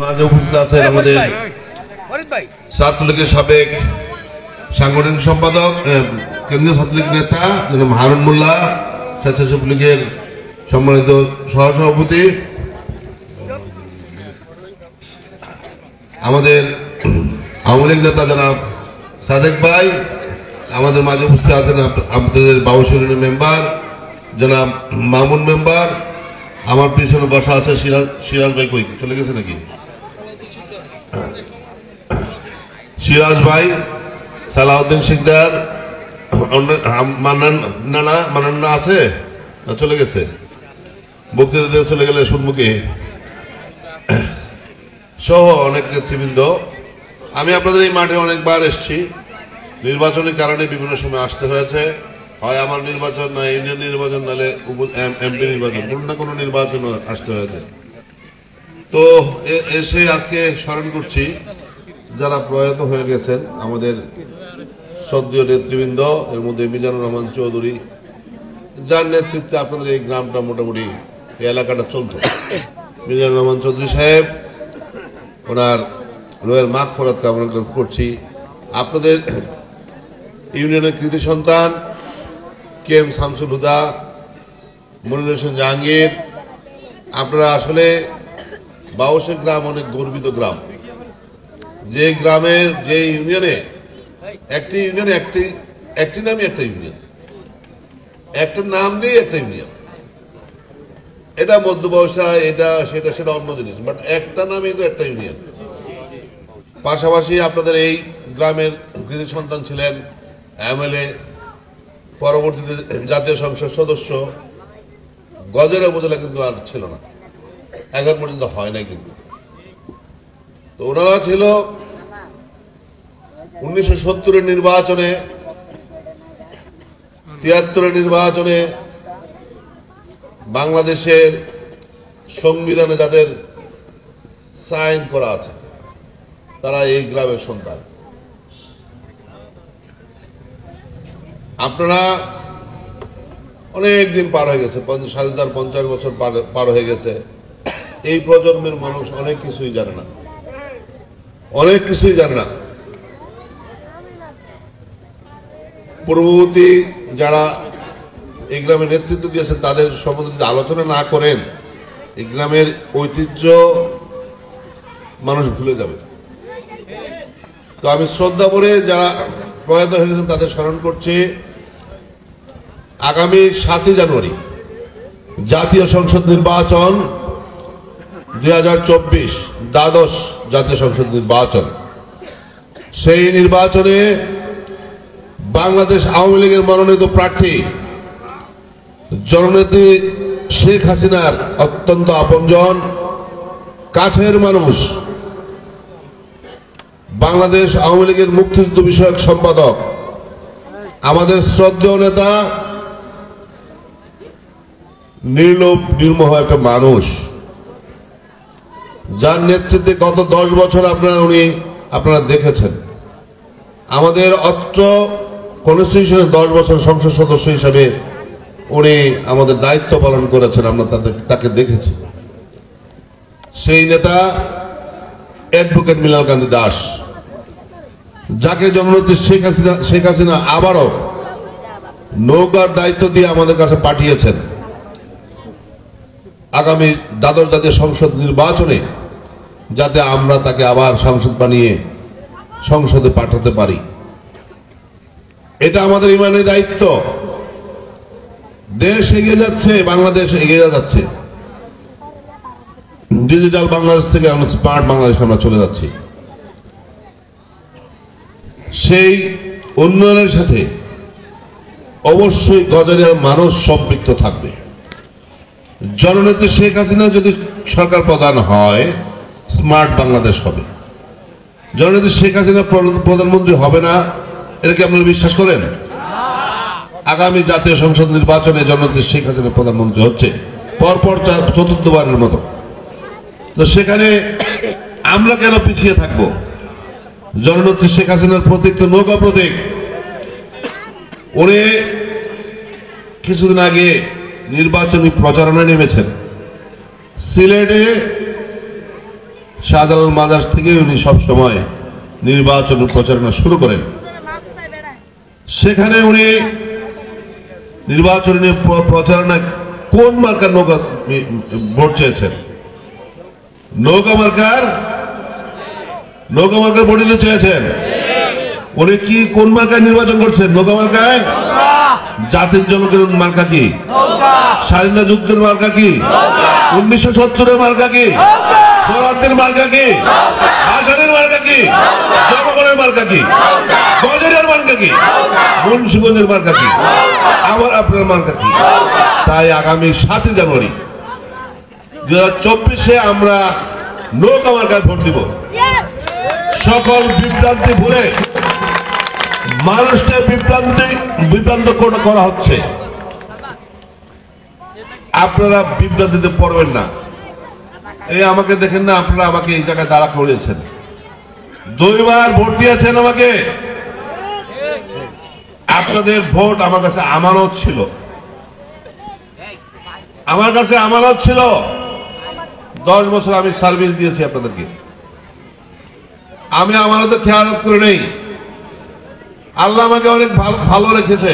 মাঝে উপস্থিত আছেন আমাদের ছাত্রলীগের সাবেক সাংগঠনিক সম্পাদক কেন্দ্রীয় ছাত্রলীগ নেতা জনাব হারুন মোল্লা, স্বেচ্ছাসেবক লীগের সম্মানিত সহসভাপতি, আমাদের আওয়ামী লীগ নেতা জনাব সাদেক ভাই, আমাদের মাঝে উপস্থিত আছেন আপনাদের বাবুশরীর মেম্বার জনাব মামুন মেম্বার, আমার পিছনে বসা আছে সিরাজ ভাই, কই চলে গেছে নাকি? সিরাজ ভাই, সালাউদ্দিন শিকদার, মান্নান আছে না চলে গেছে? বক্তৃতা দিয়ে চলে গেলে সুনমুখী সহ অনেক নেতৃবৃন্দ। আমি আপনাদের এই মাঠে অনেকবার এসেছি, নির্বাচনের কারণে বিভিন্ন সময় আসতে হয়েছে, হয় আমার নির্বাচন না ইউনিয়ন নির্বাচন, নাহলে এমপি নির্বাচন, কোনো না কোনো নির্বাচন আসতে হয়েছে। তো এসে আজকে স্মরণ করছি যারা প্রয়াত হয়ে গেছেন আমাদের শ্রদ্ধেয় নেতৃবৃন্দ, এর মধ্যে মিজানুর রহমান চৌধুরী, যার নেতৃত্বে আপনাদের এই গ্রামটা মোটামুটি এই এলাকাটা চলত। মিজানুর রহমান চৌধুরী সাহেব, ওনার রোহের মাগফিরাত কামনা করছি। আপনাদের ইউনিয়নের কৃতি সন্তান কে এম শামসুল হুদা, মনির হোসেন জাহাঙ্গীর, আপনারা আসলে বাউশের গ্রাম অনেক গর্বিত গ্রাম, যে গ্রামের যে ইউনিয়নে একটি নামই একটা ইউনিয়ন, একটা নাম দিয়ে একটা ইউনিয়ন। এটা মধ্যবয়সা, এটা সেটা অন্য জিনিস, বাট একটা নামে তো একটা ইউনিয়ন। পাশাপাশি আপনাদের এই গ্রামের কৃতি সন্তান ছিলেন এমএলএ, পরবর্তীতে জাতীয় সংসদ সদস্য, গজেরা উপজেলা কিন্তু আর ছিল না, এখন পর্যন্ত হয় নাই কিন্তু। তো ওনারা ছিল 1970-এর নির্বাচনে, 73-এর নির্বাচনে বাংলাদেশের সংবিধানে যাদের সাইন করা আছে তারা এই গ্রামের সন্তান। আপনারা অনেক দিন পার হয়ে গেছে, স্বাধীনতার 50 বছর পার হয়ে গেছে। এই প্রজন্মের মানুষ অনেক কিছুই জানে না, অনেক কিছুই জানে না। পূর্ববর্তী যারা এই গ্রামের নেতৃত্ব দিয়েছেন তাদের সম্বন্ধে যদি আলোচনা না করেন, এই গ্রামের ঐতিহ্য মানুষ ভুলে যাবে। তো আমি শ্রদ্ধা করে যারা প্রয়াত হয়ে গেছেন তাদের স্মরণ করছি। আগামী 7 জানুয়ারি জাতীয় সংসদ নির্বাচন, 2024 দ্বাদশ জাতীয় সংসদ নির্বাচন। সেই নির্বাচনে বাংলাদেশ আওয়ামী লীগের মনোনীত প্রার্থী জননেত্রী শেখ হাসিনার অত্যন্ত আপনজন, কাছের মানুষ, বাংলাদেশ আওয়ামী লীগের মুক্তিযুদ্ধ বিষয়ক সম্পাদক, আমাদের শ্রদ্ধেয় নেতা, নির্লোভ নির্মোহ একটা মানুষ, যার নেতৃত্বে গত 10 বছর আপনারা দেখেছেন। আমাদের অত্র কনস্টিটিউশনে 10 বছর সংসদ সদস্য হিসাবে উনি আমাদের দায়িত্ব পালন করেছেন, আমরা তাকে দেখেছি। সেই নেতা অ্যাডভোকেট মৃণাল কান্তি দাস, যাকে জননেত্রী শেখ হাসিনা আবারও নৌকার দায়িত্ব দিয়ে আমাদের কাছে পাঠিয়েছেন আগামী দ্বাদশ জাতীয় সংসদ নির্বাচনে, যাতে আমরা তাকে আবার সংসদ বানিয়ে সংসদে পাঠাতে পারি। এটা আমাদের ইমানি দায়িত্ব। দেশ এগিয়ে যাচ্ছে, বাংলাদেশ এগিয়ে যাচ্ছে, ডিজিটাল বাংলাদেশ থেকে আমরা স্মার্ট বাংলাদেশ আমরা চলে যাচ্ছি। সেই উন্নয়নের সাথে অবশ্যই গজারিয়ার মানুষ সম্পৃক্ত থাকবে। জননেত্রী শেখ হাসিনা যদি সরকার প্রধান হয়, স্মার্ট বাংলাদেশ হবে। জননেত্রী শেখ হাসিনা প্রধানমন্ত্রী হবে না, এটা কি আপনারা বিশ্বাস করেন? আগামী জাতীয় সংসদ নির্বাচনে জননেত্রী শেখ হাসিনা প্রধানমন্ত্রী হচ্ছে, পরপর 4র্থবারের মতো। তো সেখানে আমরা কেন পিছিয়ে থাকবো? জননেত্রী শেখ হাসিনার প্রতীক তো নৌকা প্রতীক। উনি কিছুদিন আগে নির্বাচনী প্রচারণায় নেমেছেন। সিলেটে শাহজালাল মাজার থেকে উনি সবসময় নির্বাচন প্রচারণা শুরু করেন। সেখানে উনি নির্বাচনী প্রচারণায় কোন মার্কার নৌকা ভোট চেয়েছেন? নৌকা মার্কার ভোট দিতে চেয়েছেন। উনি কি কোন মার্কায় নির্বাচন করছেন? নৌকা মার্কায়। জাতির জনকের মার্কা কি? স্বাধীনতা যুদ্ধের মার্কা কি? 1970-এর মার্কা কি? সোহরাওয়ার্দীর মার্কা কি? ভাসানীর মার্কা কি? জনগণের মার্কা কি? গজরের মার্কা কি? মুন্সিগঞ্জের মার্কা কি? আবার আপনার মার্কা কি? তাই আগামী 7 জানুয়ারি 2024-এ আমরা নৌকা মার্কায় ভোট দিব। সকল বিভ্রান্তি ভুলে মানুষকে বিভ্রান্ত করা হচ্ছে। আপনারা বিভ্রান্তিতে পড়বেন না। এই আমাকে দেখেন না, আপনারা আমাকে এই জায়গায় দাঁড়া করিয়েছেন, 2 বার ভোট দিয়েছেন আমাকে। আপনাদের ভোট আমার কাছে আমানত ছিল, আমার কাছে আমানত ছিল। 10 বছর আমি সার্ভিস দিয়েছি আপনাদেরকে, আমি আমানতের খেয়াল করে নেই। আল্লাহ আমাকে অনেক ভালো রেখেছে।